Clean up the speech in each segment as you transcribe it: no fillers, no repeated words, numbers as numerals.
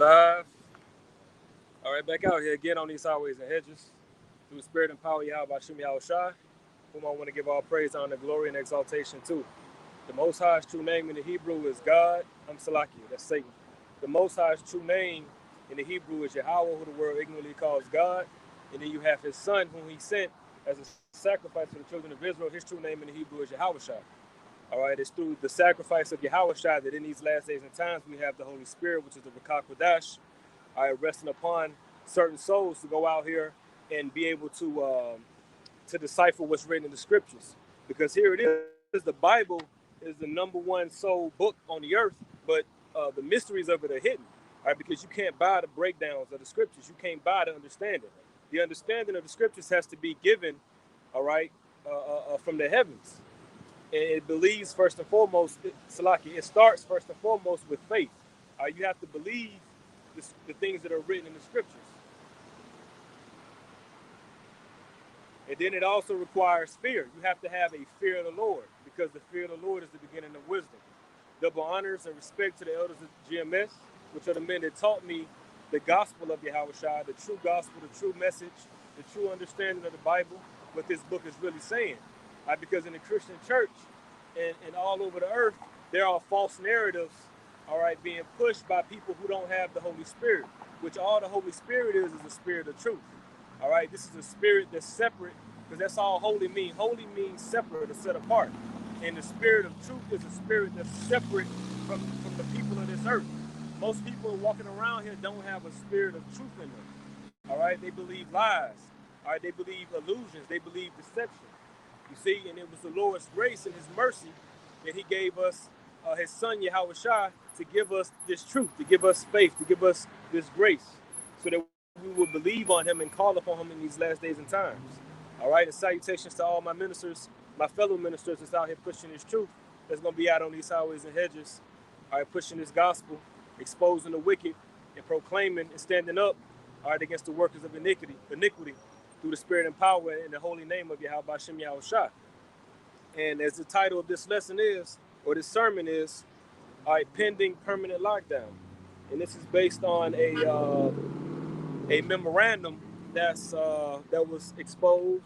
Live. All right, back out here again on these highways and hedges. Through the spirit and power, YAHAWASHI, whom I want to give all praise, honor, glory, and exaltation to. The Most High's true name in the Hebrew is God. I'm Salaki, that's Satan. The Most High's true name in the Hebrew is YAHAWAH, who the world ignorantly calls God. And then you have his son, whom he sent as a sacrifice for the children of Israel. His true name in the Hebrew is YAHAWASHI. All right, it's through the sacrifice of YAHAWASHI that in these last days and times we have the Holy Spirit, which is the Rakak, all right, resting upon certain souls to go out here and be able to decipher what's written in the scriptures. Because here it is, the Bible is the #1 soul book on the earth, but the mysteries of it are hidden, all right, because you can't buy the breakdowns of the scriptures. You can't buy the understanding. The understanding of the scriptures has to be given, all right, from the heavens. And it believes first and foremost, Salaki, it starts first and foremost with faith. You have to believe the things that are written in the scriptures. And then it also requires fear. You have to have a fear of the Lord, because the fear of the Lord is the beginning of wisdom. Double honors and respect to the elders of GMS, which are the men that taught me the gospel of YAHAWASHI, the true gospel, the true message, the true understanding of the Bible, what this book is really saying. Because in the Christian church and all over the earth, there are false narratives, all right, being pushed by people who don't have the Holy Spirit, which all the Holy Spirit is a spirit of truth. All right, this is a spirit that's separate, because that's all holy means. Holy means separate or set apart. And the spirit of truth is a spirit that's separate from the people of this earth. Most people walking around here don't have a spirit of truth in them. All right, they believe lies. All right, they believe illusions. They believe deception. You see, and it was the Lord's grace and his mercy that he gave us his son, YAHAWASHI, to give us this truth, to give us faith, to give us this grace, so that we will believe on him and call upon him in these last days and times. All right, and salutations to all my ministers, my fellow ministers that's out here pushing this truth, that's going to be out on these highways and hedges, all right, pushing this gospel, exposing the wicked, and proclaiming and standing up, all right, against the workers of iniquity through the spirit and power in the holy name of YAHAWASHI. And as the title of this lesson is, or this sermon is, all right, pending permanent lockdown. And this is based on a memorandum that was exposed.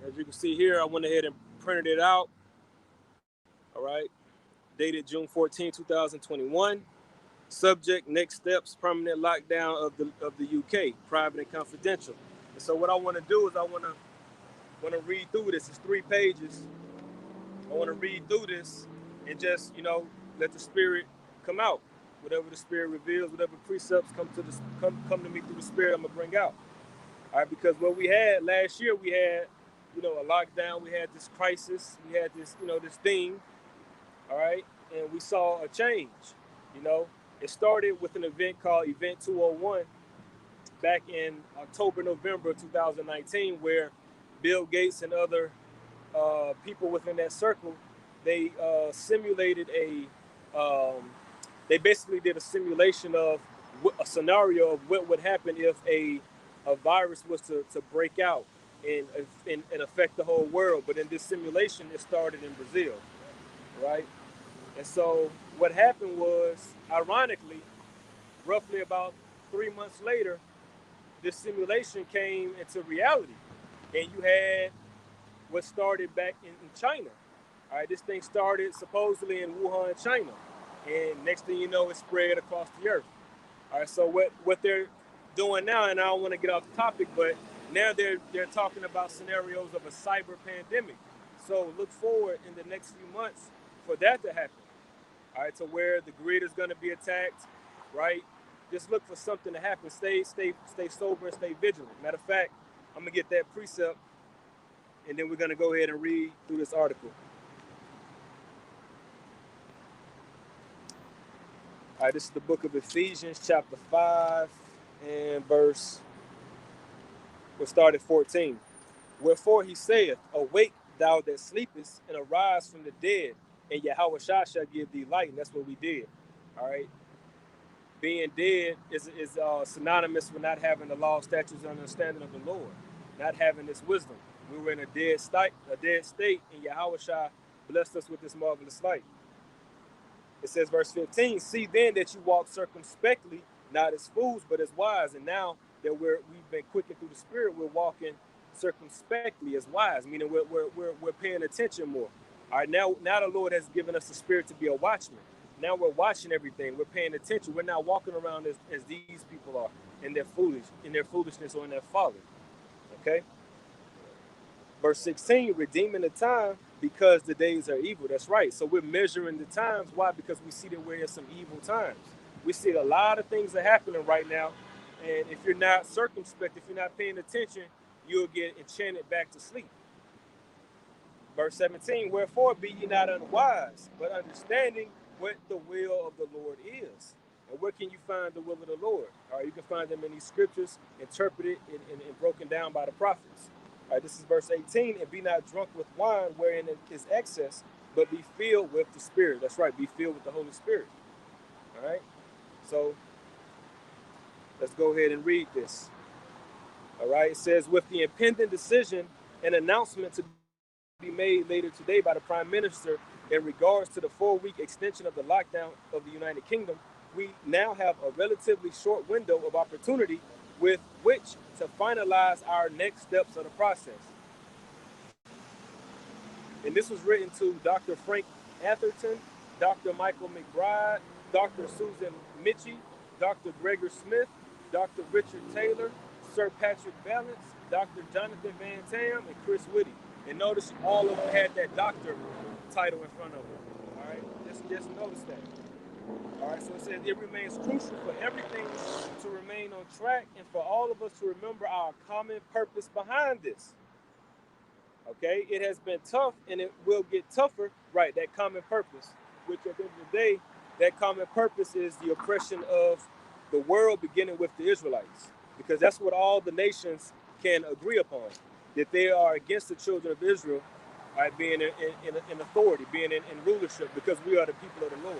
As you can see here, I went ahead and printed it out. All right, dated June 14, 2021. Subject: next steps, permanent lockdown of the UK, private and confidential. And so what I want to do is I want to read through this. It's 3 pages. I want to read through this and just, let the spirit come out. Whatever the spirit reveals, whatever precepts come to me through the spirit, I'm gonna bring out. All right, because what we had last year, we had, a lockdown. We had this crisis. We had this, this thing. All right, and we saw a change. It started with an event called Event 201 back in October, November 2019, where Bill Gates and other people within that circle, they simulated they basically did a simulation of a scenario of what would happen if a virus was to break out and affect the whole world. But in this simulation, it started in Brazil, right? And so what happened was, ironically, roughly about 3 months later, this simulation came into reality. And you had what started back in China. All right, this thing started supposedly in Wuhan, China. And next thing you know, it spread across the earth. All right, so what they're doing now, and I don't want to get off the topic, but now they're talking about scenarios of a cyber pandemic. So look forward in the next few months for that to happen. All right, to where the grid is going to be attacked, right? Just look for something to happen. Stay sober and stay vigilant. Matter of fact, I'm gonna get that precept, and then we're gonna go ahead and read through this article. All right, this is the book of Ephesians, chapter 5, and verse, we'll start at 14. Wherefore he saith, awake thou that sleepest, and arise from the dead, and YAHAWASHI shall give thee light. And that's what we did. All right. Being dead is synonymous with not having the law, statutes, and understanding of the Lord, not having this wisdom. We were in a dead state, and YAHAWASHI blessed us with this marvelous light. It says, verse 15, see then that you walk circumspectly, not as fools, but as wise. And now that we've been quickened through the Spirit, we're walking circumspectly as wise, meaning we're paying attention more. All right, now the Lord has given us the Spirit to be a watchman. Now we're watching everything. We're paying attention. We're not walking around as these people are in their foolishness or in their folly. Okay. Verse 16, redeeming the time because the days are evil. That's right. So we're measuring the times. Why? Because we see that we're in some evil times. We see a lot of things are happening right now. And if you're not circumspect, if you're not paying attention, you'll get enchanted back to sleep. Verse 17, wherefore be ye not unwise, but understanding what the will of the Lord is. And where can you find the will of the Lord? All right, you can find them in these scriptures, interpreted and broken down by the prophets. All right, this is verse 18, and be not drunk with wine wherein is excess, but be filled with the Spirit. That's right, be filled with the Holy Spirit. All right, so let's go ahead and read this. All right, it says, with the impending decision and announcement to be made later today by the Prime Minister in regards to the 4-week extension of the lockdown of the United Kingdom, we now have a relatively short window of opportunity with which to finalize our next steps of the process. And this was written to Dr. Frank Atherton, Dr. Michael McBride, Dr. Susan Mitchie, Dr. Gregor Smith, Dr. Richard Taylor, Sir Patrick Valance, Dr. Jonathan Van Tam, and Chris Whitty. And notice all of them had that doctor title in front of them. All right, just notice that. All right, so it says it remains crucial for everything to remain on track and for all of us to remember our common purpose behind this. Okay, it has been tough and it will get tougher, right? That common purpose, which at the end of the day, that common purpose is the oppression of the world, beginning with the Israelites, because that's what all the nations can agree upon, that they are against the children of Israel, right, being in authority, being in rulership, because we are the people of the Lord.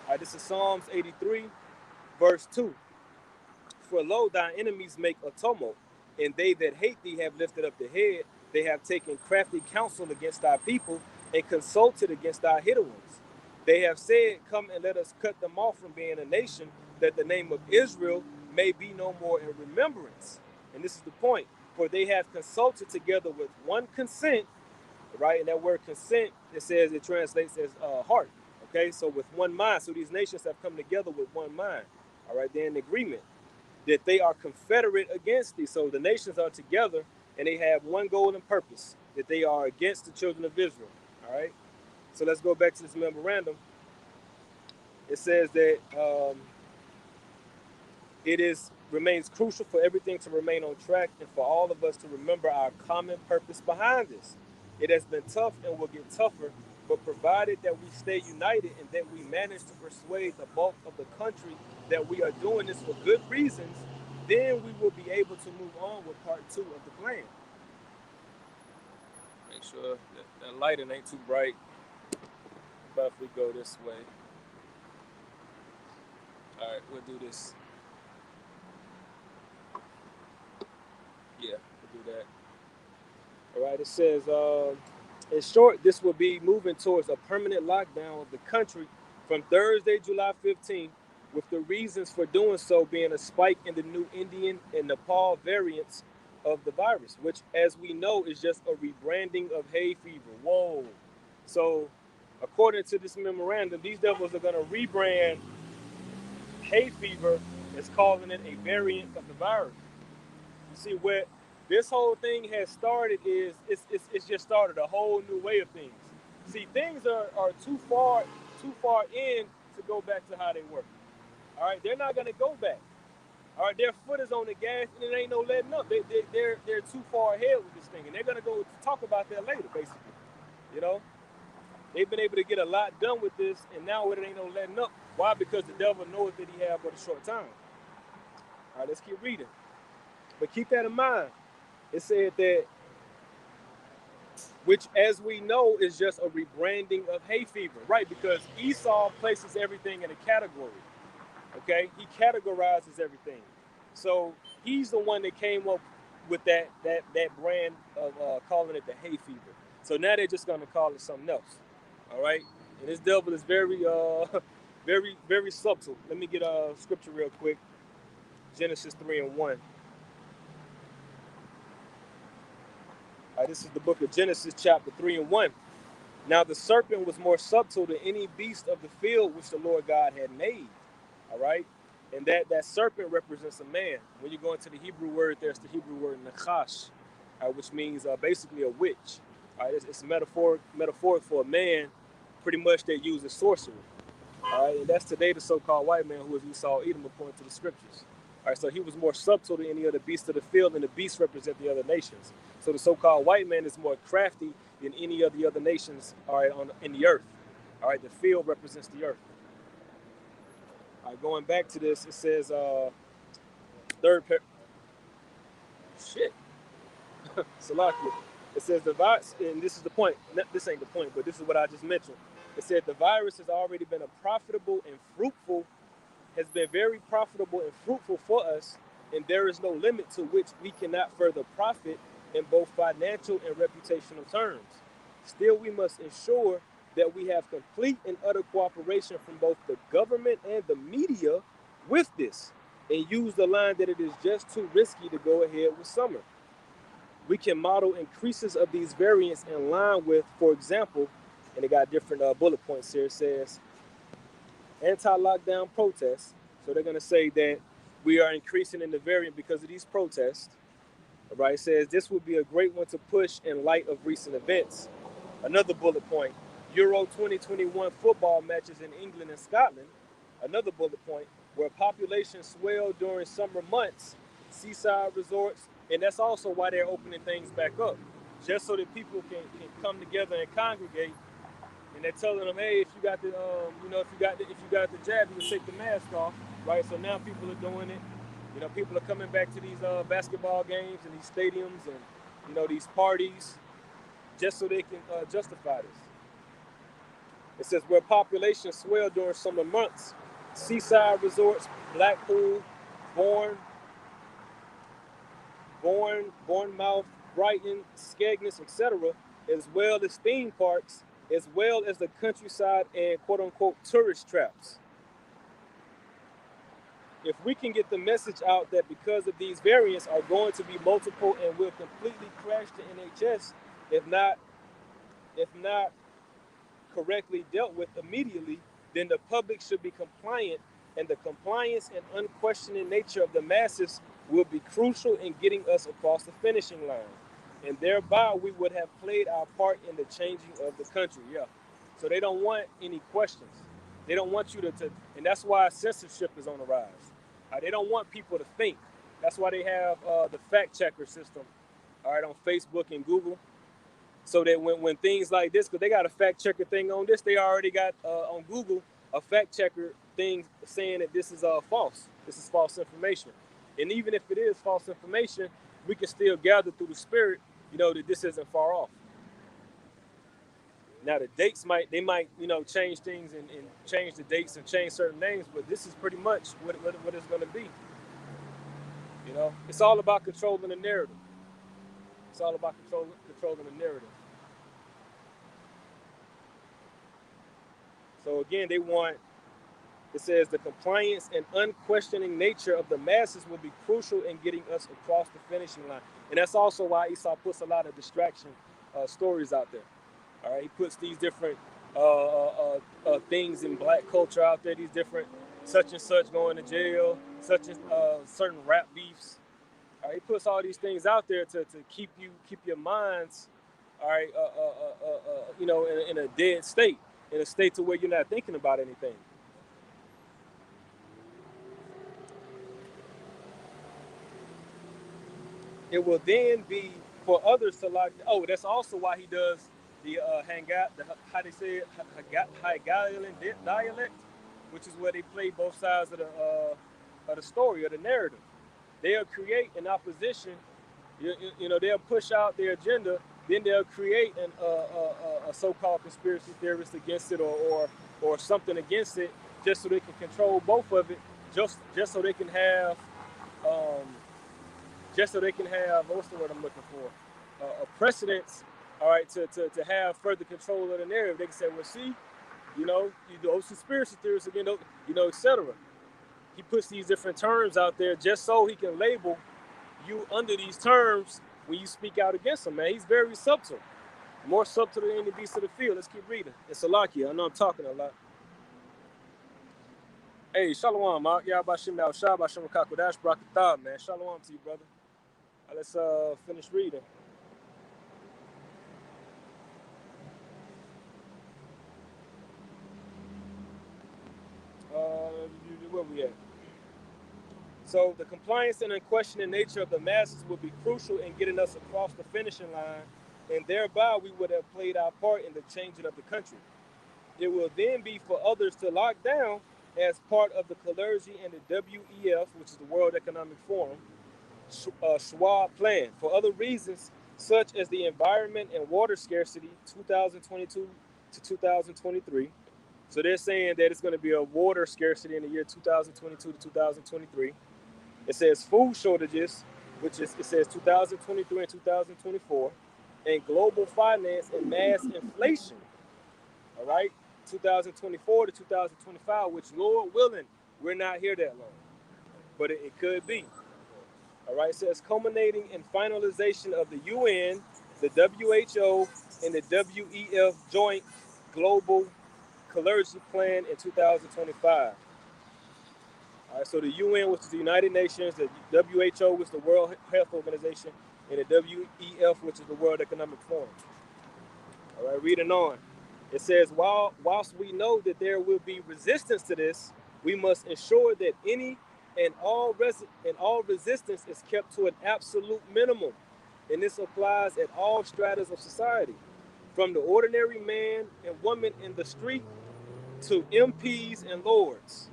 All right, this is Psalms 83, verse 2. For lo, thine enemies make a tumult, and they that hate thee have lifted up the head. They have taken crafty counsel against thy people and consulted against thy hidden ones. They have said, come and let us cut them off from being a nation, that the name of Israel may be no more in remembrance. And this is the point. For they have consulted together with one consent, right? And that word consent, it translates as heart. Okay, so with one mind. So these nations have come together with one mind. All right, they're in agreement that they are confederate against thee. So the nations are together and they have one goal and purpose, that they are against the children of Israel. All right, so let's go back to this memorandum. It says that remains crucial for everything to remain on track and for all of us to remember our common purpose behind this. It has been tough and will get tougher, but provided that we stay united and that we manage to persuade the bulk of the country that we are doing this for good reasons, then we will be able to move on with part 2 of the plan. Make sure that lighting ain't too bright. But if we go this way. All right, we'll do this. Yeah, we'll do that. All right, it says, in short, this will be moving towards a permanent lockdown of the country from Thursday, July 15th, with the reasons for doing so being a spike in the new Indian and Nepal variants of the virus, which, as we know, is just a rebranding of hay fever. Whoa. So, according to this memorandum, these devils are going to rebrand hay fever as calling it a variant of the virus. You see, where this whole thing has started is it's just started a whole new way of things. See, things are too far in to go back to how they were. All right, they're not gonna go back. All right, their foot is on the gas and it ain't no letting up. They're too far ahead with this thing, and they're gonna go talk about that later, basically. You know, they've been able to get a lot done with this, and now it ain't no letting up. Why? Because the devil knows that he has but a short time. All right, let's keep reading. But keep that in mind. It said that, which, as we know, is just a rebranding of hay fever, right? Because Esau places everything in a category. Okay, he categorizes everything. So he's the one that came up with that brand of calling it the hay fever. So now they're just gonna call it something else. All right, and this devil is very Very, very subtle. Let me get a scripture real quick. Genesis 3:1. This is the book of Genesis, chapter 3:1. Now the serpent was more subtle than any beast of the field which the Lord God had made. All right. And that serpent represents a man. When you go into the Hebrew word, there's the Hebrew word nachash, which means basically a witch. All right. It's metaphoric for a man, pretty much that uses sorcery. All right. And that's today the so-called white man who is Esau Edom according to the scriptures. All right, so he was more subtle than any other beast of the field, and the beasts represent the other nations. So the so-called white man is more crafty than any of the other nations, all right, in the earth. All right, the field represents the earth. All right, going back to this, it says shit. Salakia. It says the virus, and this is the point. This ain't the point, but this is what I just mentioned. It said the virus has already been has been very profitable and fruitful for us, and there is no limit to which we cannot further profit in both financial and reputational terms. Still, we must ensure that we have complete and utter cooperation from both the government and the media with this, and use the line that it is just too risky to go ahead with summer. We can model increases of these variants in line with, for example, and it got different bullet points here. It says anti-lockdown protests. So they're going to say that we are increasing in the variant because of these protests. All right, it says this would be a great one to push in light of recent events. Another bullet point, Euro 2021 football matches in England and Scotland. Another bullet point, where population swell during summer months, seaside resorts, and that's also why they're opening things back up, just so that people can come together and congregate. And they're telling them, hey, if you got the, if you got the jab, you can take the mask off, right? So now people are doing it. You know, people are coming back to these basketball games and these stadiums and these parties, just so they can justify this. It says where populations swell during summer months, seaside resorts, Blackpool, Bournemouth, Brighton, Skegness, etc., as well as theme parks, as well as the countryside and quote-unquote tourist traps. If we can get the message out that because of these variants are going to be multiple and will completely crash the NHS if not correctly dealt with immediately, then the public should be compliant, and the compliance and unquestioning nature of the masses will be crucial in getting us across the finishing line. And thereby we would have played our part in the changing of the country. Yeah. So they don't want any questions. They don't want you to and that's why censorship is on the rise. They don't want people to think. That's why they have the fact checker system, all right, on Facebook and Google. So that when things like this, because they got a fact checker thing on this, they already got on Google a fact checker thing saying that this is false. This is false information. And even if it is false information, we can still gather through the spirit, that this isn't far off. Now the dates might change things and change the dates and change certain names, but this is pretty much what it's going to be. It's all about controlling the narrative. It's all about controlling the narrative. So again, it says the compliance and unquestioning nature of the masses will be crucial in getting us across the finishing line. And that's also why Esau puts a lot of distraction stories out there. All right, he puts these different things in black culture out there, these different such and such going to jail, such as certain rap beefs. All right, he puts all these things out there to keep your minds, all right, in a dead state, in a state to where you're not thinking about anything. It will then be for others to like. Oh, that's also why he does the how they say it, Hungarian dialect, which is where they play both sides of the story or the narrative. They'll create an opposition. They'll push out their agenda. Then they'll create a so-called conspiracy theorist against it or something against it, just so they can control both of it. Just so they can have. What's the word I'm looking for? A precedence, all right, to have further control of the narrative. They can say, well, see, those conspiracy theories again, etc. He puts these different terms out there just so he can label you under these terms when you speak out against him, man. He's very subtle. More subtle than any beast of the field. Let's keep reading. It's Salakia. I know I'm talking a lot. Hey, Shalom, Mark. Yahawashim Shah, Bashim Kakodash, Brakatah, man. Shalom to you, brother. Let's finish reading. Where we at? So the compliance and unquestioning nature of the masses will be crucial in getting us across the finishing line, and thereby we would have played our part in the changing of the country. It will then be for others to lock down as part of the clergy and the WEF, which is the World Economic Forum, Schwab plan for other reasons such as the environment and water scarcity 2022 to 2023. So they're saying that it's going to be a water scarcity in the year 2022 to 2023. It says food shortages, which is, it says 2023 and 2024, and global finance and mass inflation. All right, 2024 to 2025, which, Lord willing, we're not here that long, but it could be. All right, it says culminating in finalization of the UN, the WHO, and the WEF joint global clergy plan in 2025. All right, so the UN, which is the United Nations, the WHO, which is the World Health Organization, and the WEF, which is the World Economic Forum. All right, reading on. It says, whilst we know that there will be resistance to this, we must ensure that any and all resistance is kept to an absolute minimum. And this applies at all stratas of society, from the ordinary man and woman in the street to MPs and lords.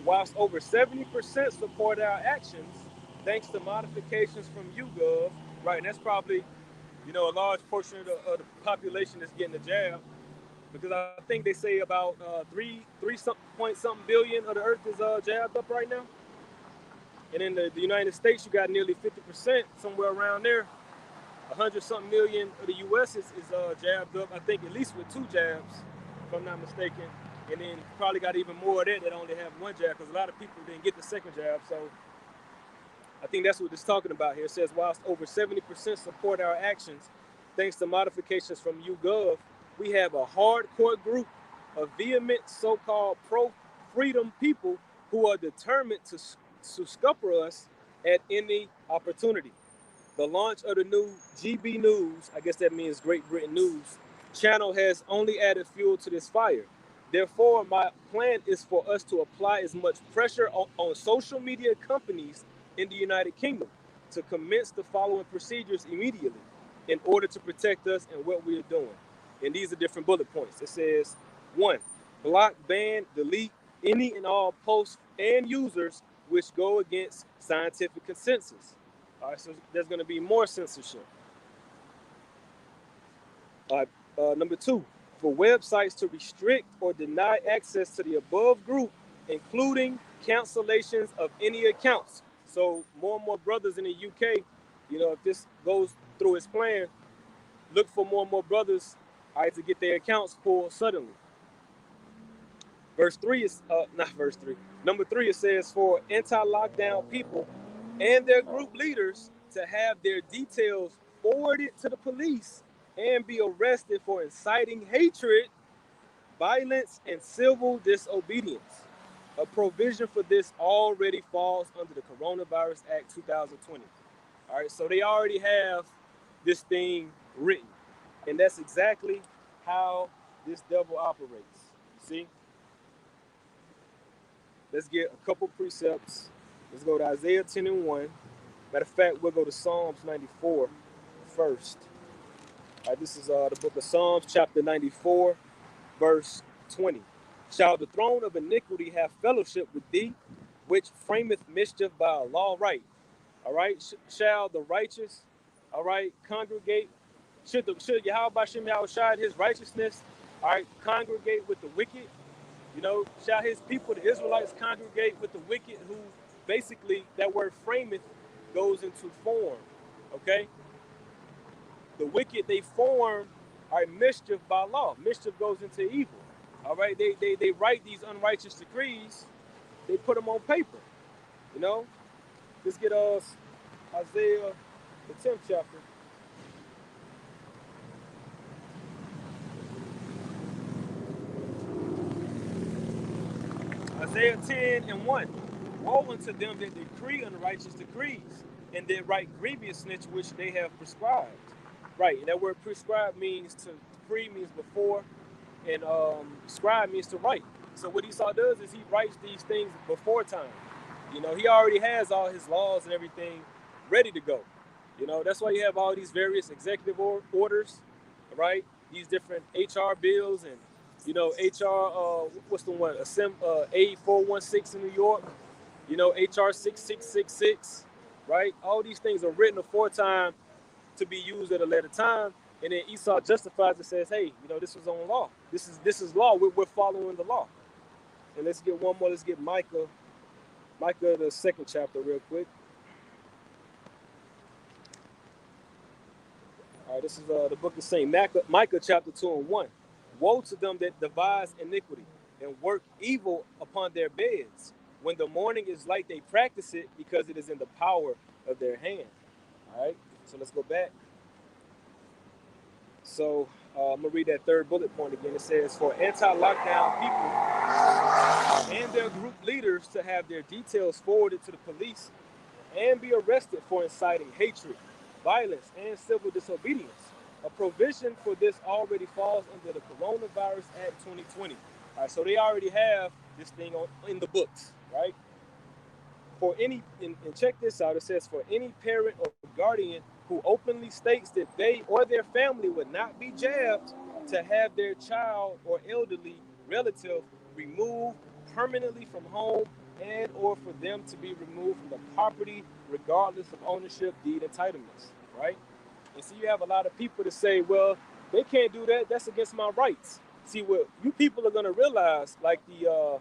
Whilst over 70% support our actions, thanks to modifications from YouGov, right? And that's probably, a large portion of the population that's getting the jab, because I think they say about 3 point something billion of the earth is jabbed up right now. And in the United States, you got nearly 50%, somewhere around there. 100-something million of the U.S. is jabbed up, I think at least with 2 jabs, if I'm not mistaken. And then probably got even more of that only have 1 jab, because a lot of people didn't get the 2nd jab. So I think that's what it's talking about here. It says, whilst over 70% support our actions, thanks to modifications from YouGov, we have a hardcore group of vehement so-called pro-freedom people who are determined to scupper us at any opportunity. The launch of the new GB News, I guess that means Great Britain News, channel has only added fuel to this fire. Therefore, my plan is for us to apply as much pressure on social media companies in the United Kingdom to commence the following procedures immediately in order to protect us and what we are doing. And these are different bullet points. It says, 1, block, ban, delete any and all posts and users which go against scientific consensus. All right, so there's going to be more censorship. All right, number 2, for websites to restrict or deny access to the above group, including cancellations of any accounts. So more and more brothers in the UK, if this goes through its plan, look for more and more brothers, all right, to get their accounts pulled suddenly. Verse 3 is, not verse 3. Number 3, it says for anti-lockdown people and their group leaders to have their details forwarded to the police and be arrested for inciting hatred, violence, and civil disobedience. A provision for this already falls under the Coronavirus Act 2020. All right, so they already have this thing written. And that's exactly how this devil operates. You see? Let's get a couple precepts. Let's go to Isaiah 10 and 1. Matter of fact, we'll go to Psalms 94 first. All right, this is the book of Psalms, chapter 94, verse 20. Shall the throne of iniquity have fellowship with thee, which frameth mischief by a law right? All right, shall the righteous, all right, congregate? Should YAHAWASHI, his righteousness, all right, congregate with the wicked? Shall his people, the Israelites, congregate with the wicked, who basically, that word frameth goes into form, okay? The wicked, they form All right, mischief by law. Mischief goes into evil. All right, they write these unrighteous decrees. They put them on paper. You know, let's get us Isaiah, the 10th chapter. Isaiah 10:1. Woe unto them that decree unrighteous decrees, and that write grievous snitch which they have prescribed. Right, and that word prescribed means to pre means before, and scribe means to write. So what Esau does is he writes these things before time. You know, he already has all his laws and everything ready to go. You know, that's why you have all these various executive orders, right? These different HR bills and, you know, HR, what's the one? A416 in New York, you know, HR 6666, right? All these things are written aforetime to be used at a later time. And then Esau justifies it, says, hey, you know, this was on law. This is law. We're following the law. And let's get one more. Let's get Micah, the 2nd chapter real quick. All right, this is the book of St. Micah chapter 2:1. Woe to them that devise iniquity and work evil upon their beds. When the morning is light, they practice it because it is in the power of their hand. All right, so let's go back. So I'm going to read that 3rd bullet point again. It says, for anti-lockdown people and their group leaders to have their details forwarded to the police and be arrested for inciting hatred, violence, and civil disobedience. A provision for this already falls under the Coronavirus Act 2020. All right, so they already have this thing in the books, right? For any, and check this out, it says, for any parent or guardian who openly states that they or their family would not be jabbed to have their child or elderly relative removed permanently from home and or for them to be removed from the property regardless of ownership, deed, entitlements, right? And so you have a lot of people that say, well, they can't do that. That's against my rights. See, what you people are going to realize, like the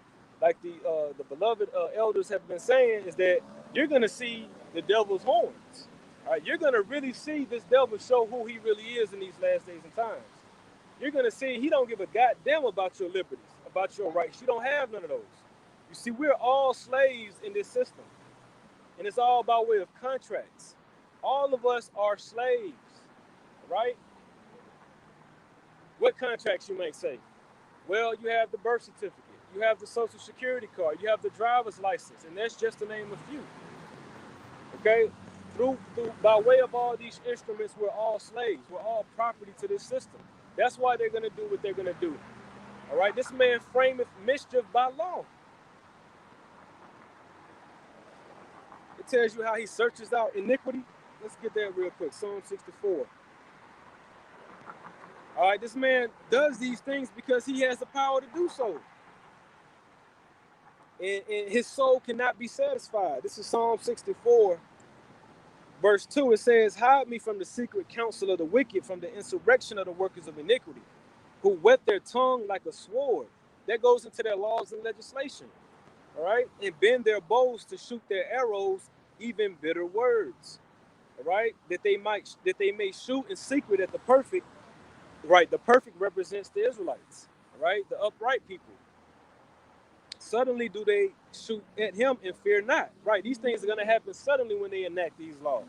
beloved elders have been saying, is that you're going to see the devil's horns. All right, you're going to really see this devil show who he really is in these last days and times. You're going to see he don't give a goddamn about your liberties, about your rights. You don't have none of those. You see, we're all slaves in this system. And it's all by way of contracts. All of us are slaves, right? What contracts you might say? Well, you have the birth certificate. You have the social security card. You have the driver's license. And that's just to name a few. Okay? By way of all these instruments, we're all slaves. We're all property to this system. That's why they're going to do what they're going to do. All right? This man frameth mischief by law. It tells you how he searches out iniquity. Let's get that real quick. Psalm 64. All right, this man does these things because he has the power to do so. And his soul cannot be satisfied. This is Psalm 64, verse 2. It says, hide me from the secret counsel of the wicked, from the insurrection of the workers of iniquity, who whet their tongue like a sword. That goes into their laws and legislation. All right, and bend their bows to shoot their arrows, even bitter words. All right, that they may shoot in secret at the perfect. Right, the perfect represents the Israelites. Right, the upright people. Suddenly do they shoot at him and fear not. Right, these things are going to happen suddenly when they enact these laws.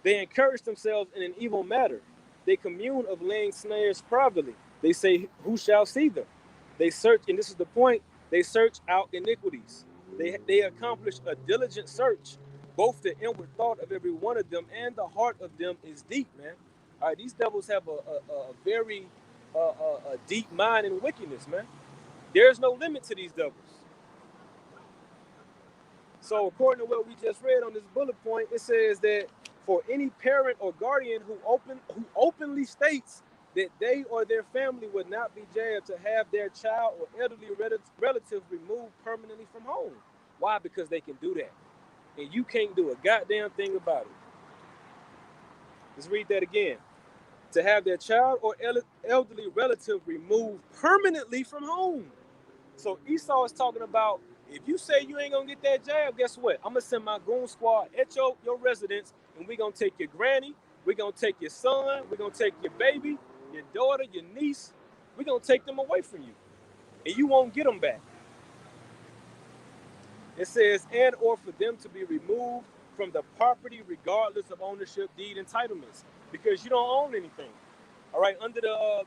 They encourage themselves in an evil matter. They commune of laying snares privately. They say, who shall see them? They search, and this is the point, they search out iniquities. They accomplish a diligent search. Both the inward thought of every one of them and the heart of them is deep, man. All right, these devils have a very deep mind and wickedness, man. There's no limit to these devils. So according to what we just read on this bullet point, it says that for any parent or guardian who openly states that they or their family would not be jailed to have their child or elderly relative removed permanently from home. Why? Because they can do that. And you can't do a goddamn thing about it. Let's read that again. To have their child or elderly relative removed permanently from home. So Esau is talking about, if you say you ain't gonna get that jab, guess what? I'm gonna send my goon squad at your residence, and we're gonna take your granny, we're gonna take your son, we're gonna take your baby, your daughter, your niece, we're going to take them away from you. And you won't get them back. It says, and or for them to be removed from the property regardless of ownership deed entitlements, because you don't own anything. All right, under the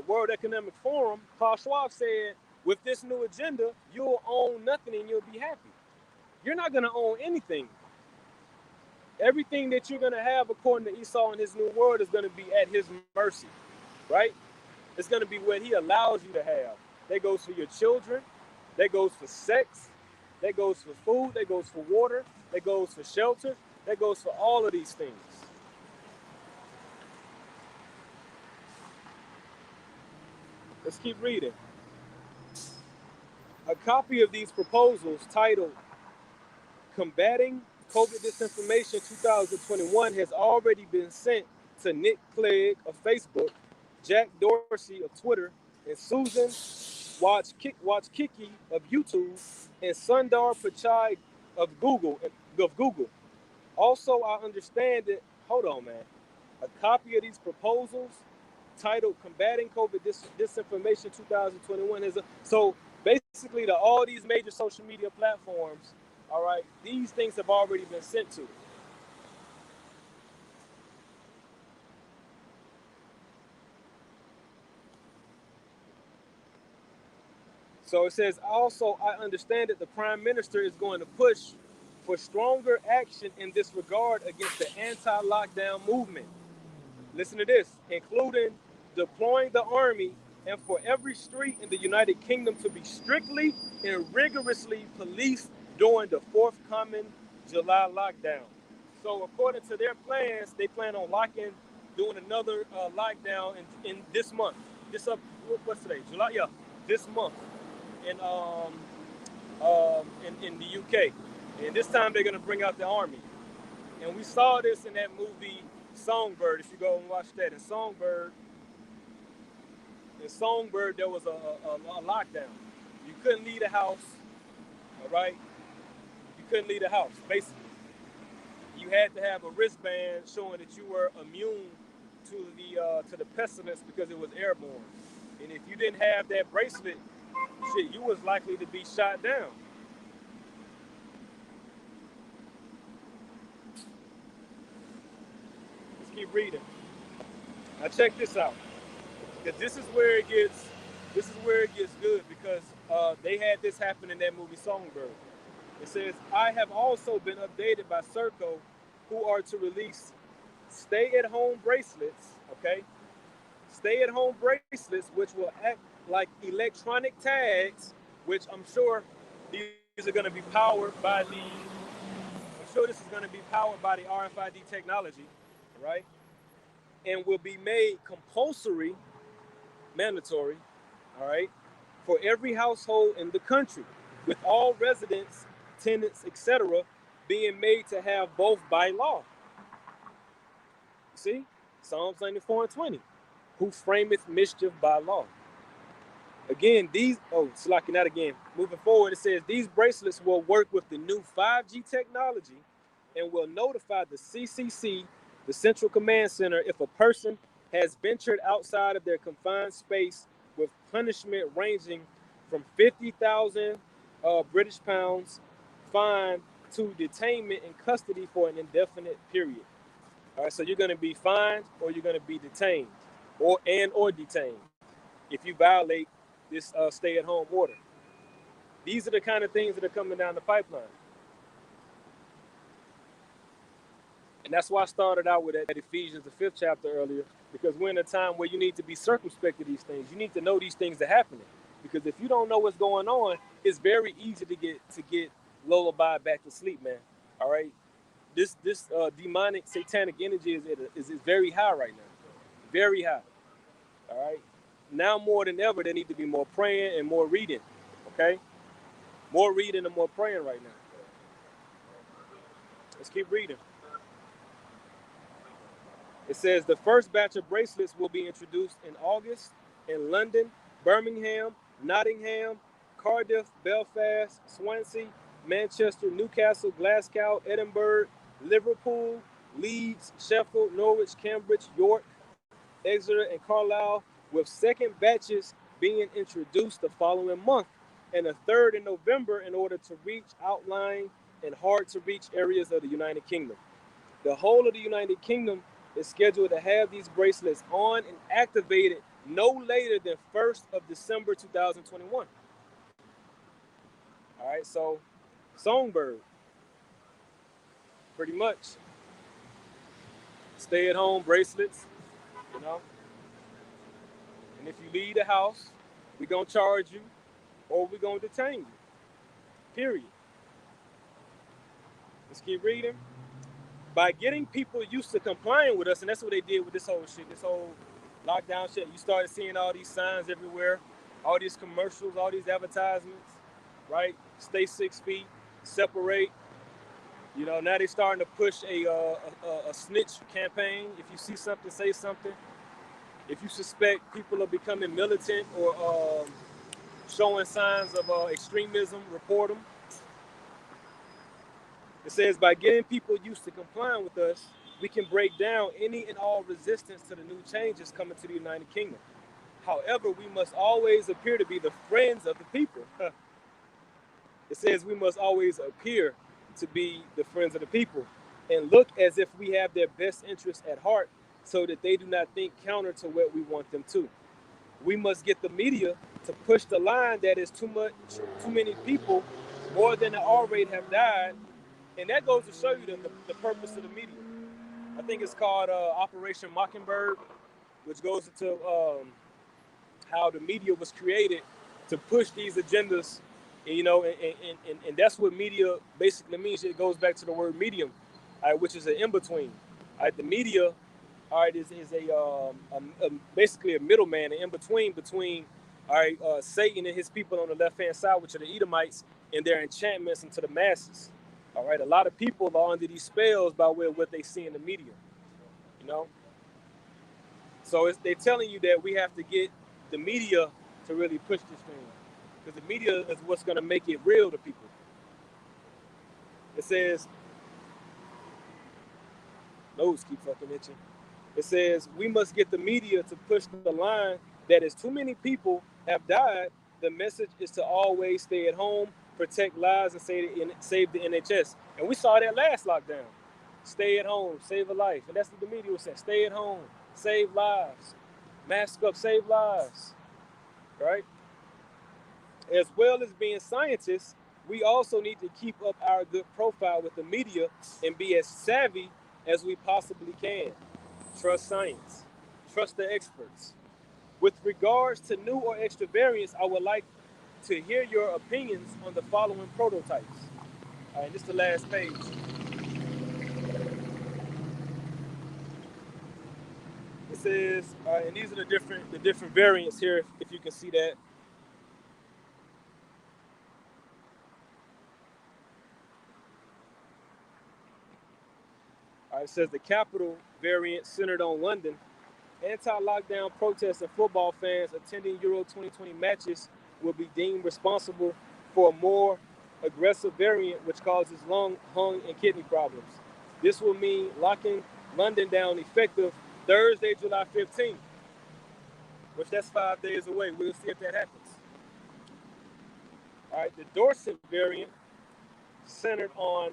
World Economic Forum, Klaus Schwab said, with this new agenda, you'll own nothing and you'll be happy. You're not going to own anything. Everything that you're going to have, according to Esau in his new world, is going to be at his mercy, right? It's going to be what he allows you to have. That goes for your children. That goes for sex. That goes for food. That goes for water. That goes for shelter. That goes for all of these things. Let's keep reading. A copy of these proposals titled Combating COVID Disinformation 2021 has already been sent to Nick Clegg of Facebook, Jack Dorsey of Twitter, and Susan Wojcicki of YouTube, and Sundar Pichai of Google. Also, I understand that, hold on, man. A copy of these proposals titled Combating COVID Disinformation 2021 is so basically to all these major social media platforms, all right, these things have already been sent to. So it says, also, I understand that the Prime Minister is going to push for stronger action in this regard against the anti-lockdown movement. Listen to this, including deploying the army and for every street in the United Kingdom to be strictly and rigorously policed during the forthcoming July lockdown. So according to their plans, they plan on doing another lockdown in this month. What's today? July? Yeah, this month in the UK. And this time they're going to bring out the army. And we saw this in that movie Songbird. If you go and watch that, in Songbird, there was a lockdown. You couldn't leave the house, all right? You couldn't leave the house, basically. You had to have a wristband showing that you were immune to the pestilence because it was airborne. And if you didn't have that bracelet, shit, you was likely to be shot down. Let's keep reading. Now check this out. Because this is where it gets good, because they had this happen in that movie Songbird. It says, I have also been updated by Serco, who are to release stay-at-home bracelets, okay? Stay-at-home bracelets, which will act like electronic tags, which I'm sure these are going to be powered by the RFID technology, right? And will be made compulsory, mandatory, all right, for every household in the country, with all residents, tenants, etc., being made to have both by law. See, Psalms 94:20, who frameth mischief by law. Again, moving forward, it says these bracelets will work with the new 5G technology and will notify the CCC, the Central Command Center, if a person has ventured outside of their confined space, with punishment ranging from 50,000 British pounds fine to detainment in custody for an indefinite period. All right, so you're going to be fined or you're going to be detained or detained if you violate this stay-at-home order. These are the kind of things that are coming down the pipeline. And that's why I started out with that Ephesians, the 5th chapter earlier, because we're in a time where you need to be circumspect to these things. You need to know these things are happening. Because if you don't know what's going on, it's very easy to get lullabied back to sleep, man. All right? This demonic, satanic energy is very high right now. Very high. All right? Now more than ever, there need to be more praying and more reading. Okay? More reading and more praying right now. Let's keep reading. It says the first batch of bracelets will be introduced in August in London, Birmingham, Nottingham, Cardiff, Belfast, Swansea, Manchester, Newcastle, Glasgow, Edinburgh, Liverpool, Leeds, Leeds, Sheffield, Norwich, Cambridge, York, Exeter, and Carlisle, with second batches being introduced the following month, and a third in November in order to reach outlying and hard-to-reach areas of the United Kingdom. The whole of the United Kingdom is scheduled to have these bracelets on and activated no later than 1st of December 2021. All right, so Songbird, pretty much. Stay-at-home bracelets, you know. And if you leave the house, we're going to charge you or we're going to detain you, period. Let's keep reading. By getting people used to complying with us, and that's what they did with this whole shit, this whole lockdown shit. You started seeing all these signs everywhere, all these commercials, all these advertisements, right? Stay 6 feet, separate. You know, now they're starting to push a snitch campaign. If you see something, say something. If you suspect people are becoming militant or showing signs of extremism, report them. It says, by getting people used to complying with us, we can break down any and all resistance to the new changes coming to the United Kingdom. However, we must always appear to be the friends of the people. It says we must always appear to be the friends of the people and look as if we have their best interests at heart so that they do not think counter to what we want them to. We must get the media to push the line that is too many people, more than already have died. And that goes to show you the purpose of the media. I think it's called Operation Mockingbird, which goes into how the media was created to push these agendas, you know, and that's what media basically means. It goes back to the word medium, which is an in-between. The media, is basically a middleman, an in-between between Satan and his people on the left-hand side, which are the Edomites, and their enchantments into the masses. All right, a lot of people are under these spells by way of what they see in the media, you know. So they're telling you that we have to get the media to really push this thing, because the media is what's going to make it real to people. It says, nose keep fucking itching. It says we must get the media to push the line that as too many people have died, the message is to always stay at home, protect lives, and save the NHS. And we saw that last lockdown. Stay at home, save a life. And that's what the media was saying. Stay at home, save lives. Mask up, save lives. Right? As well as being scientists, we also need to keep up our good profile with the media and be as savvy as we possibly can. Trust science. Trust the experts. With regards to new or extra variants, I would like to hear your opinions on the following prototypes. All right, this is the last page. It says, and these are the different variants here, if you can see that. All right, it says the capital variant centered on London. Anti-lockdown protests and football fans attending Euro 2020 matches will be deemed responsible for a more aggressive variant which causes lung, and kidney problems. This will mean locking London down effective Thursday, July 15th, which that's 5 days away. We'll see if that happens. All right, the Dorset variant centered on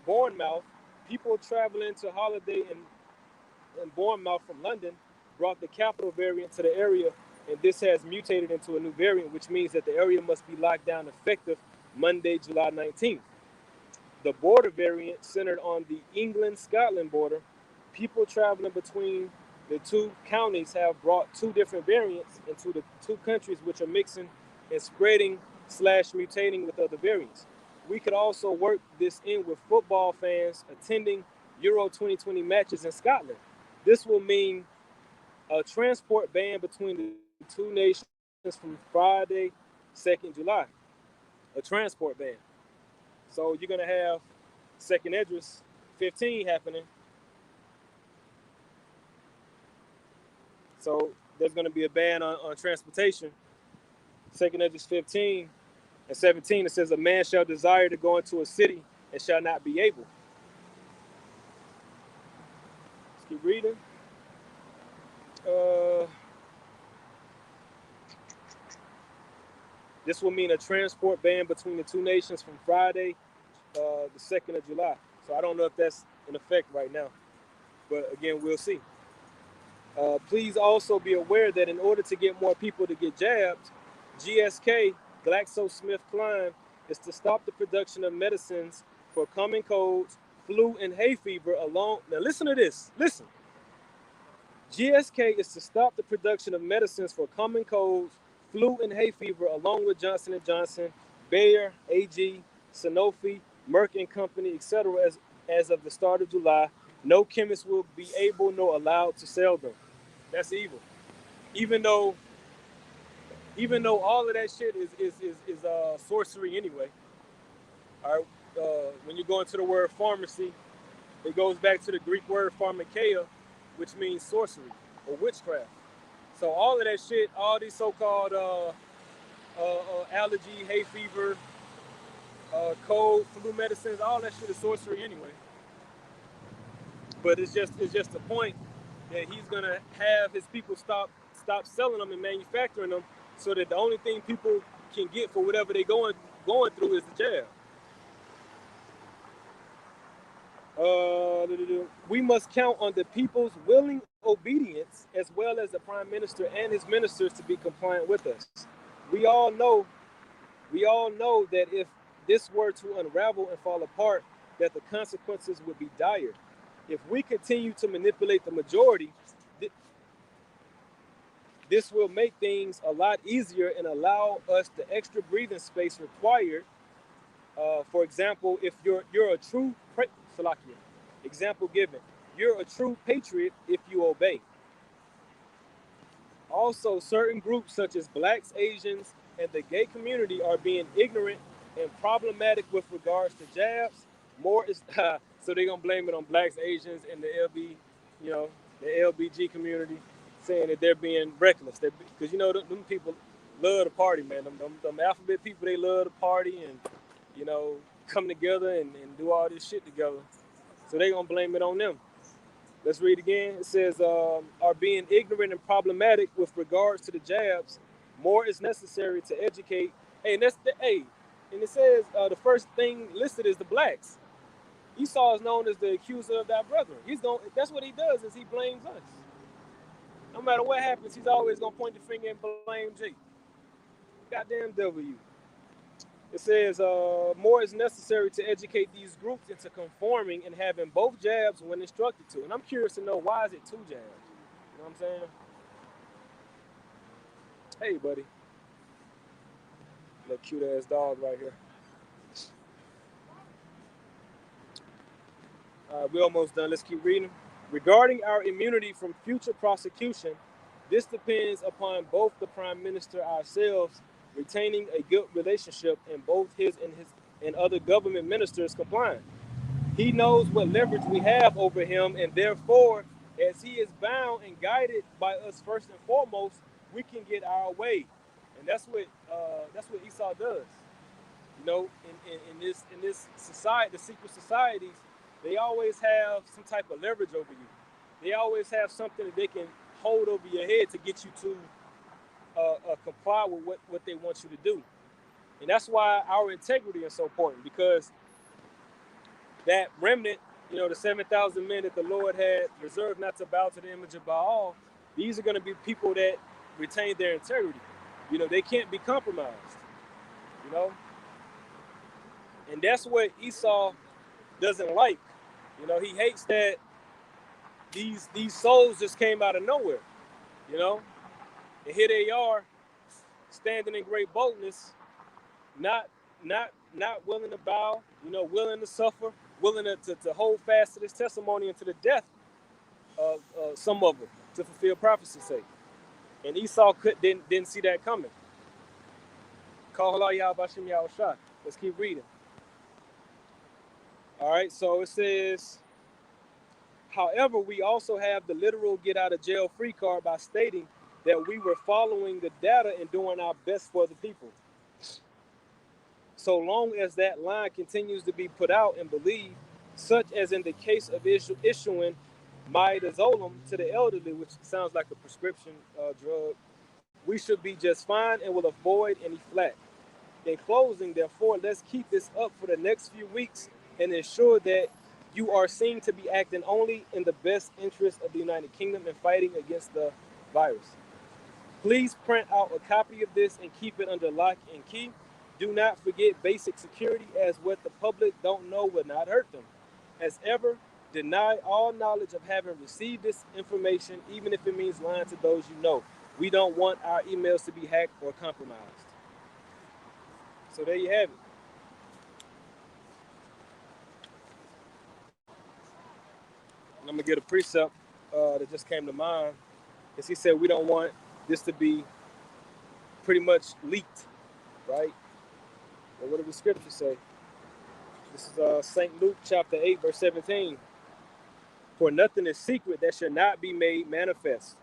Bournemouth. People traveling to holiday in Bournemouth from London brought the capital variant to the area, and this has mutated into a new variant, which means that the area must be locked down effective Monday, July 19th. The border variant centered on the England-Scotland border. People traveling between the two counties have brought two different variants into the two countries, which are mixing and spreading / mutating with other variants. We could also work this in with football fans attending Euro 2020 matches in Scotland. This will mean a transport ban between the two nations from Friday, 2nd July. A transport ban. So you're going to have 2nd Idris 15 happening. So there's going to be a ban on transportation. 2nd Idris 15 and 17, it says a man shall desire to go into a city and shall not be able. Keep reading. This will mean a transport ban between the two nations from Friday, the 2nd of July. So I don't know if that's in effect right now, but again, we'll see. Please also be aware that in order to get more people to get jabbed, GSK, GlaxoSmithKline, is to stop the production of medicines for common colds, flu, and hay fever along. Now listen to this. Listen. GSK is to stop the production of medicines for common colds, flu, and hay fever along with Johnson & Johnson, Bayer, AG, Sanofi, Merck and Company, etc. as of the start of July. No chemist will be able nor allowed to sell them. That's evil. Even though all of that shit is sorcery anyway. All right. When you go into the word pharmacy, it goes back to the Greek word pharmakeia, which means sorcery or witchcraft. So all of that shit, all these so-called allergy, hay fever, cold, flu medicines, all that shit is sorcery anyway. But it's just the point that he's gonna have his people stop selling them and manufacturing them, so that the only thing people can get for whatever they're going through is the jab. We must count on the people's willing obedience, as well as the Prime Minister and his ministers, to be compliant with us. We all know that if this were to unravel and fall apart, that the consequences would be dire. If we continue to manipulate the majority, this will make things a lot easier and allow us the extra breathing space required. For example, if you're a true example given, you're a true patriot if you obey. Also, certain groups such as blacks, Asians, and the gay community are being ignorant and problematic with regards to jabs. More is so they're gonna blame it on blacks, Asians, and the LBG community, saying that they're being reckless. Because them people love to party, man. Them alphabet people, they love to party and come together and do all this shit together. So they're gonna blame it on them. Let's read again. It says, are being ignorant and problematic with regards to the jabs. More is necessary to educate. And it says the first thing listed is the blacks. Esau is known as the accuser of thy brother. That's what he does, is he blames us. No matter what happens, he's always gonna point the finger and blame Jake. Goddamn W. It says, more is necessary to educate these groups into conforming and having both jabs when instructed to. And I'm curious to know, why is it 2 jabs? You know what I'm saying? Hey, buddy. That cute ass dog right here. All right, we're almost done. Let's keep reading. Regarding our immunity from future prosecution, this depends upon both the Prime Minister ourselves retaining a good relationship and both his and other government ministers complying. He knows what leverage we have over him, and therefore, as he is bound and guided by us first and foremost, we can get our way. And that's what Esau does. In this society, the secret societies, they always have some type of leverage over you. They always have something that they can hold over your head to get you to comply with what they want you to do. And that's why our integrity is so important, because that remnant, the 7,000 men that the Lord had reserved not to bow to the image of Baal, these are going to be people that retain their integrity. They can't be compromised. And that's what Esau doesn't like. He hates that these souls just came out of nowhere. And here they are, standing in great boldness, not willing to bow, willing to suffer, willing to hold fast to this testimony and to the death of some of them, to fulfill prophecy's sake. And Esau didn't see that coming. YAHAWASHI. Let's keep reading. All right, so it says, however, we also have the literal get out of jail free card by stating that we were following the data and doing our best for the people. So long as that line continues to be put out and believed, such as in the case of issuing Midazolam to the elderly, which sounds like a prescription drug, we should be just fine and will avoid any flack. In closing, therefore, let's keep this up for the next few weeks and ensure that you are seen to be acting only in the best interest of the United Kingdom and fighting against the virus. Please print out a copy of this and keep it under lock and key. Do not forget basic security, as what the public don't know will not hurt them. As ever, deny all knowledge of having received this information, even if it means lying to those you know. We don't want our emails to be hacked or compromised. So there you have it. And I'm going to get a precept that just came to mind. Because he said we don't want this to be pretty much leaked, right? Well, what did the scripture say? This is St. Luke chapter 8, verse 17. For nothing is secret that shall not be made manifest,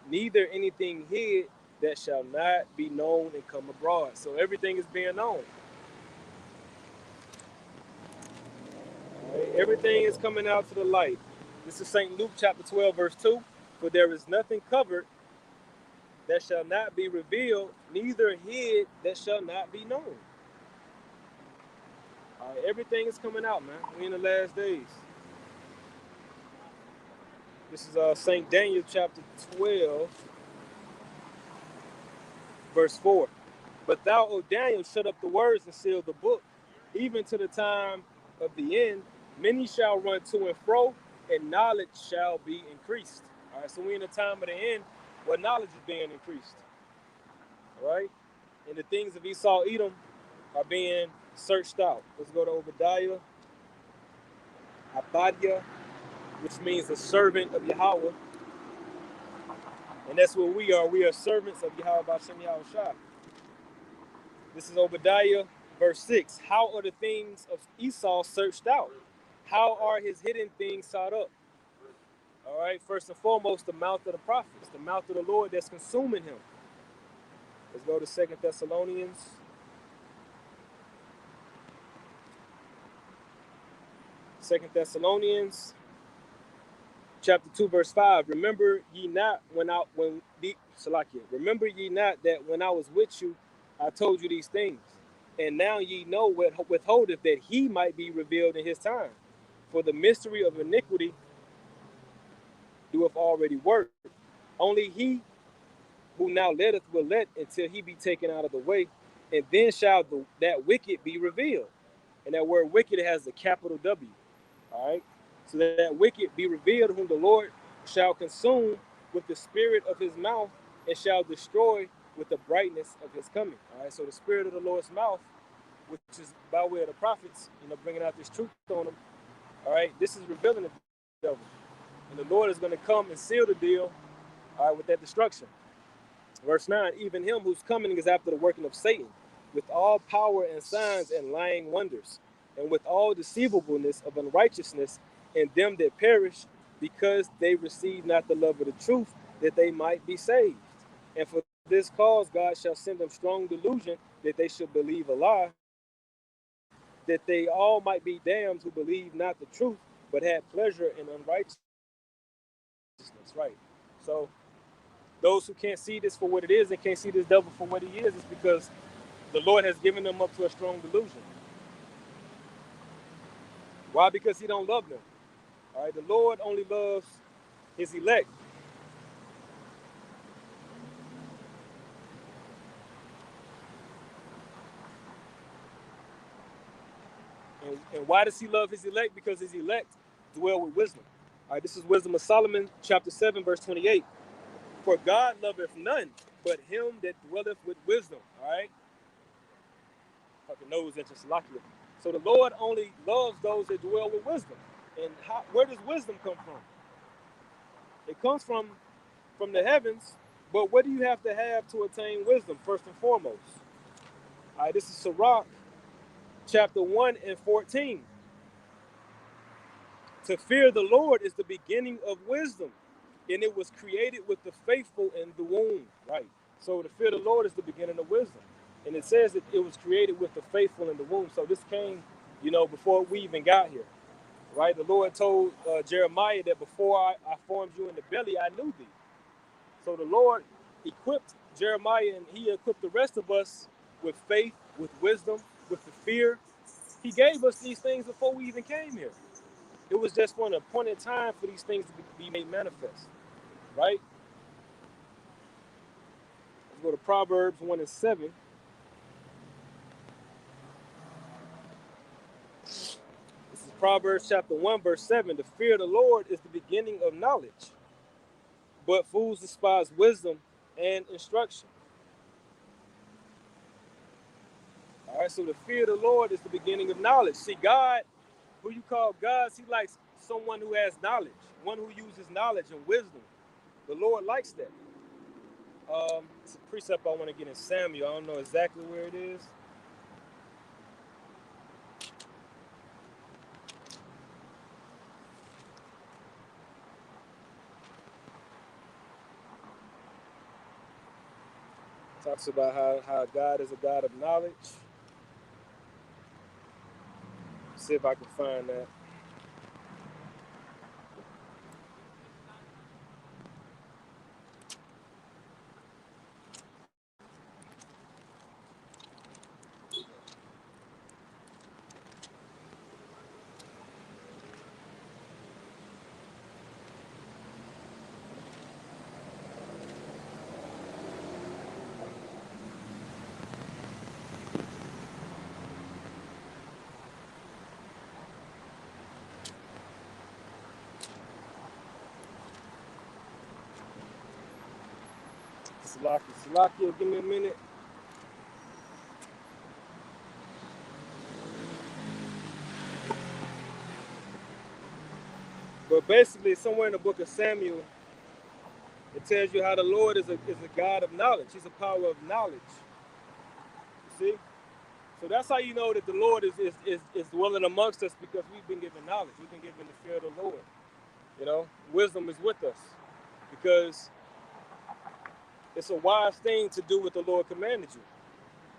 neither anything hid that shall not be known and come abroad. So everything is being known. Right? Everything is coming out to the light. This is St. Luke chapter 12, verse 2. For there is nothing covered that shall not be revealed, neither hid that shall not be known. All right, everything is coming out, man. We're in the last days. This is St. Daniel chapter 12, verse 4. But thou, O Daniel, shut up the words and seal the book, even to the time of the end. Many shall run to and fro, and knowledge shall be increased. All right, so we're in the time of the end where knowledge is being increased. All right, and the things of Esau, Edom are being searched out. Let's go to Obadiah, Abadiah, which means the servant of Yahawah. And that's what we are. We are servants of Yahawah Bashem Yahawashi. This is Obadiah, verse 6. How are the things of Esau searched out? How are his hidden things sought up? All right, first and foremost, the mouth of the prophets, the mouth of the Lord that's consuming him. Let's go to 2 Thessalonians. Second Thessalonians chapter 2, verse 5. Remember ye not remember ye not that when I was with you, I told you these things. And now ye know what withholdeth, that he might be revealed in his time. For the mystery of iniquity doeth already work. Only he who now letteth will let until he be taken out of the way, and then shall that wicked be revealed. And that word wicked has a capital W. All right, so that wicked be revealed, whom the Lord shall consume with the spirit of his mouth, and shall destroy with the brightness of his coming. All right, so the spirit of the Lord's mouth, which is by way of the prophets, bringing out this truth on them. All right, this is revealing the devil, and the Lord is going to come and seal the deal, all right, with that destruction. Verse 9, even him whose coming is after the working of Satan, with all power and signs and lying wonders, and with all deceivableness of unrighteousness in them that perish, because they receive not the love of the truth, that they might be saved. And for this cause God shall send them strong delusion, that they should believe a lie, that they all might be damned who believe not the truth, but had pleasure in unrighteousness. Right. So those who can't see this for what it is and can't see this devil for what he is because the Lord has given them up to a strong delusion. Why? Because he don't love them. All right, the Lord only loves his elect. And why does he love his elect? Because his elect dwell with wisdom. All right, this is Wisdom of Solomon, chapter 7, verse 28. For God loveth none but him that dwelleth with wisdom. All right? Fucking nose into Salakia. So the Lord only loves those that dwell with wisdom. And where does wisdom come from? It comes from the heavens, but what do you have to attain wisdom, first and foremost? All right, this is Sirach, chapter 1 and 14. To fear the Lord is the beginning of wisdom, and it was created with the faithful in the womb. Right. So to fear the Lord is the beginning of wisdom. And it says that it was created with the faithful in the womb. So this came, before we even got here. right? The Lord told Jeremiah that before I formed you in the belly, I knew thee. So the Lord equipped Jeremiah, and he equipped the rest of us with faith, with wisdom, with the fear. He gave us these things before we even came here. It was just for an appointed time for these things to be made manifest, right? Let's go to Proverbs 1 and 7. This is Proverbs chapter 1, verse 7. The fear of the Lord is the beginning of knowledge, but fools despise wisdom and instruction. All right, so the fear of the Lord is the beginning of knowledge. See, God, who you call God, he likes someone who has knowledge, one who uses knowledge and wisdom. The Lord likes that. It's a precept I want to get in Samuel. I don't know exactly where it is. Talks about how God is a God of knowledge. See if I can find that. Salakia, give me a minute. But basically, somewhere in the book of Samuel, it tells you how the Lord is a God of knowledge. He's a power of knowledge. You see? So that's how you know that the Lord is dwelling amongst us, because we've been given knowledge. We've been given the fear of the Lord. You know, wisdom is with us, because it's a wise thing to do what the Lord commanded you.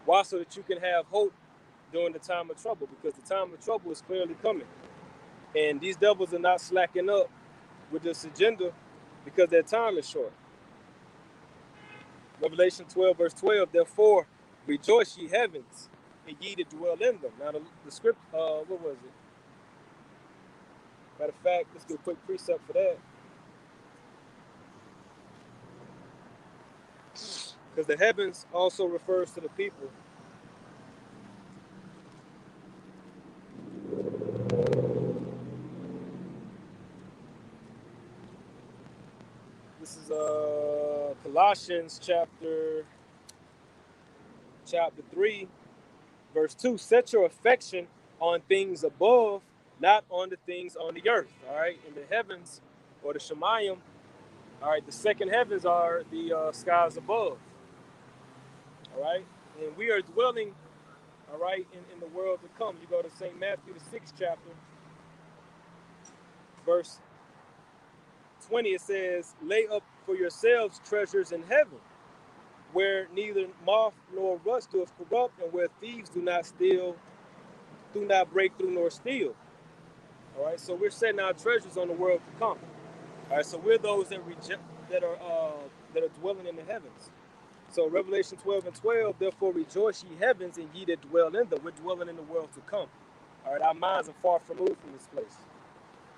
Why? So that you can have hope during the time of trouble, because the time of trouble is clearly coming. And these devils are not slacking up with this agenda, because their time is short. Revelation 12, verse 12, therefore rejoice ye heavens, and ye that dwell in them. Now the script, what was it? Matter of fact, let's do a quick precept for that. Because the heavens also refers to the people. This is Colossians chapter 3, verse 2. Set your affection on things above, not on the things on the earth. All right, in the heavens, or the Shemayim. All right, the second heavens are the skies above. All right, and we are dwelling, all right, in the world to come. You go to St. Matthew, the 6th chapter, verse 20. It says, lay up for yourselves treasures in heaven, where neither moth nor rust doeth corrupt, and where thieves do not break through nor steal. All right, so we're setting our treasures on the world to come. All right, so we're those that are dwelling in the heavens. So Revelation 12 and 12, therefore rejoice ye heavens, and ye that dwell in them. We're dwelling in the world to come. All right, our minds are far removed from this place.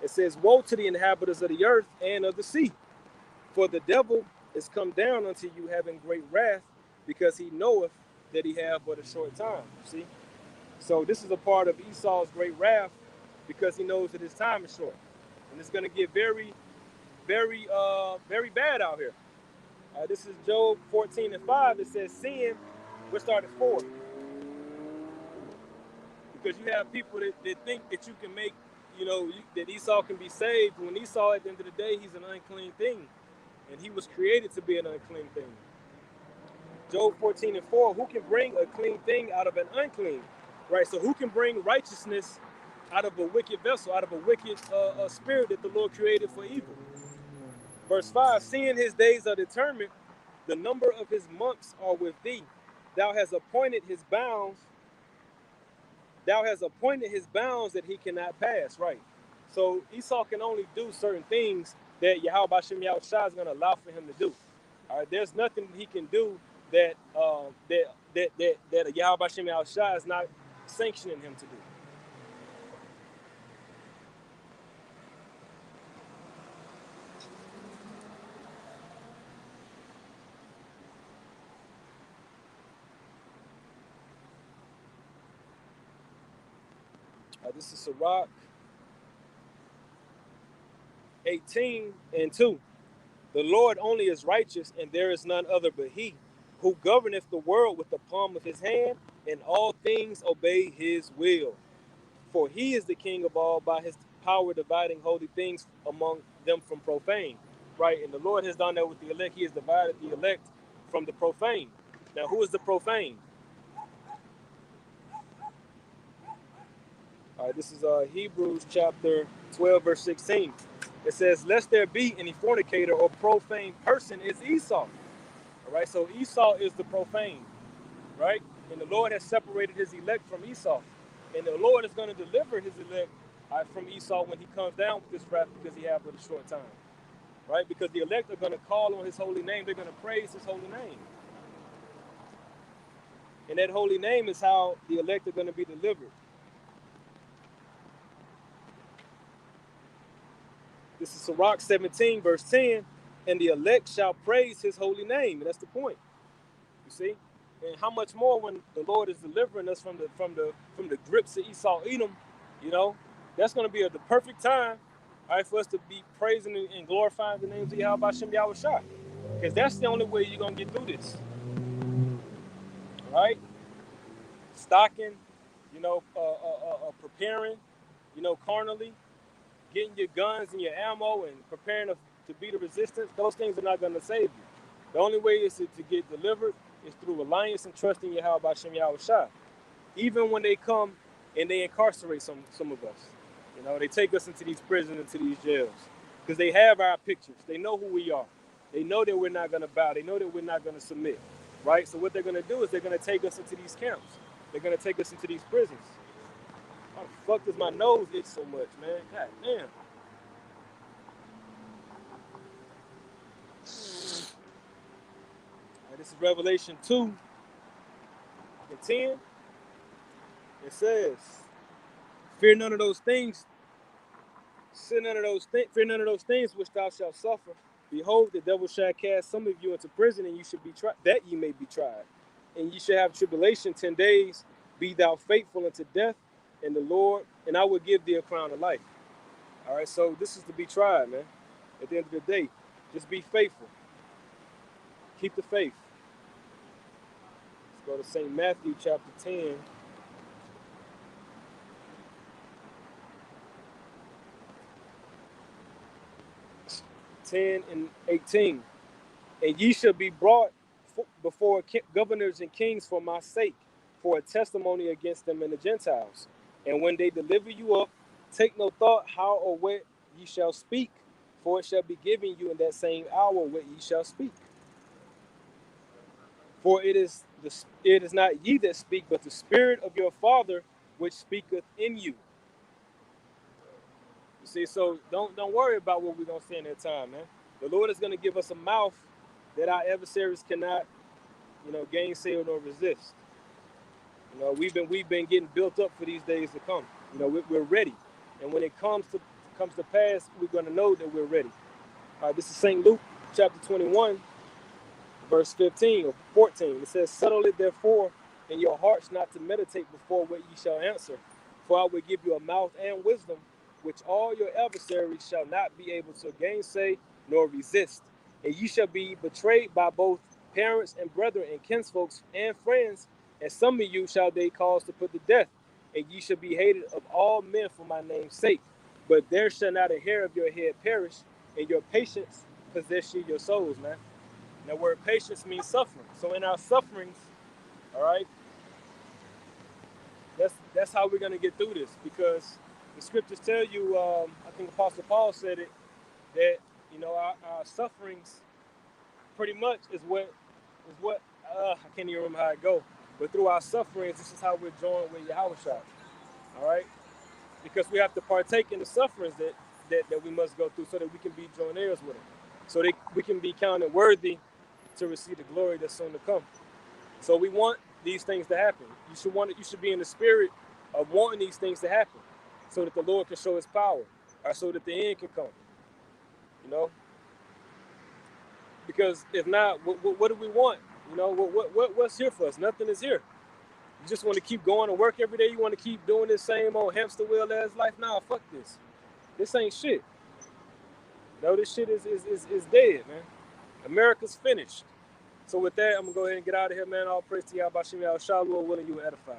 It says, woe to the inhabitants of the earth and of the sea, for the devil is come down unto you having great wrath, because he knoweth that he have but a short time. See? So this is a part of Esau's great wrath, because he knows that his time is short. And it's going to get very, very, very bad out here. This is Job 14 and 5. It says, sin, we'll start at 4. Because you have people that think that you can make, that Esau can be saved. When Esau, at the end of the day, he's an unclean thing. And he was created to be an unclean thing. Job 14 and 4, who can bring a clean thing out of an unclean? Right, so who can bring righteousness out of a wicked vessel, out of a wicked spirit that the Lord created for evil? Verse 5, seeing his days are determined, the number of his months are with thee. Thou hast appointed his bounds that he cannot pass. Right. So Esau can only do certain things that Yahweh Shem Yahushua is going to allow for him to do. All right, there's nothing he can do that that Yahweh Shem Yahushua is not sanctioning him to do. This is Sirach 18:2. The Lord only is righteous, and there is none other but he, who governeth the world with the palm of his hand, and all things obey his will. For he is the king of all, by his power dividing holy things among them from profane. Right? And the Lord has done that with the elect. He has divided the elect from the profane. Now, who is the profane? All right, this is Hebrews chapter 12, verse 16. It says, lest there be any fornicator or profane person is Esau. All right, so Esau is the profane, right? And the Lord has separated his elect from Esau. And the Lord is going to deliver his elect from Esau when he comes down with this wrath, because he has but a short time, right? Because the elect are going to call on his holy name. They're going to praise his holy name. And that holy name is how the elect are going to be delivered. This is Sirach 17, verse 10. And the elect shall praise his holy name. And that's the point. You see? And how much more when the Lord is delivering us from the grips of Esau Edom, you know, that's going to be the perfect time, all right, for us to be praising and glorifying the names of Yahweh Shem Yahushua. Because that's the only way you're going to get through this. All right? Stocking, you know, preparing, you know, carnally, getting your guns and your ammo and preparing to be the resistance, those things are not going to save you. The only way is to get delivered is through alliance and trusting Yahweh Shem Yahushua. Even when they come and they incarcerate some of us, you know, they take us into these prisons, into these jails, because they have our pictures. They know who we are. They know that we're not going to bow. They know that we're not going to submit, right? So what they're going to do is they're going to take us into these camps. They're going to take us into these prisons. How the fuck does my nose itch so much, man? God damn. This is Revelation 2:10. It says, fear none of those things. Fear none of those things which thou shalt suffer. Behold, the devil shall cast some of you into prison, and you should be tried, that ye may be tried. And ye shall have tribulation 10 days. Be thou faithful unto death, and I will give thee a crown of life. All right, so this is to be tried, man. At the end of the day, just be faithful. Keep the faith. Let's go to St. Matthew chapter 10. 10 and 18. And ye shall be brought before governors and kings for my sake, for a testimony against them and the Gentiles. And when they deliver you up, take no thought how or what ye shall speak, for it shall be given you in that same hour what ye shall speak. For it is not ye that speak, but the Spirit of your Father which speaketh in you. You see, so don't worry about what we're gonna say in that time, man. The Lord is gonna give us a mouth that our adversaries cannot, you know, gainsay or resist. You know, we've been getting built up for these days to come. You know, we're ready, and when it comes to pass, we're gonna know that we're ready. This is St. Luke chapter 21, verse 15 or 14. It says, "Settle it therefore in your hearts not to meditate before what ye shall answer, for I will give you a mouth and wisdom, which all your adversaries shall not be able to gainsay nor resist. And ye shall be betrayed by both parents and brethren and kinsfolks and friends, and some of you shall they cause to put to death, and ye shall be hated of all men for my name's sake. But there shall not a hair of your head perish, and your patience possess ye your souls," man. Now, word patience means suffering. So in our sufferings, all right, that's how we're gonna get through this, because the scriptures tell you, I think Apostle Paul said it, that, you know, our sufferings pretty much is what I can't even remember how it go, but through our sufferings, this is how we're joined with Yahawashi. All right, because we have to partake in the sufferings that we must go through so that we can be joint heirs with him, so that we can be counted worthy to receive the glory that's soon to come. So we want these things to happen. You should be in the spirit of wanting these things to happen so that the Lord can show his power, or so that the end can come. You know? Because if not, what do we want? You know, what's here for us? Nothing is here. You just want to keep going to work every day. You want to keep doing this same old hamster wheel ass life. Nah, fuck this. This ain't shit. No, this shit is dead, man. America's finished. So with that, I'm going to go ahead and get out of here, man. All praise to YAHAWASHI, Lord willing, you were edified.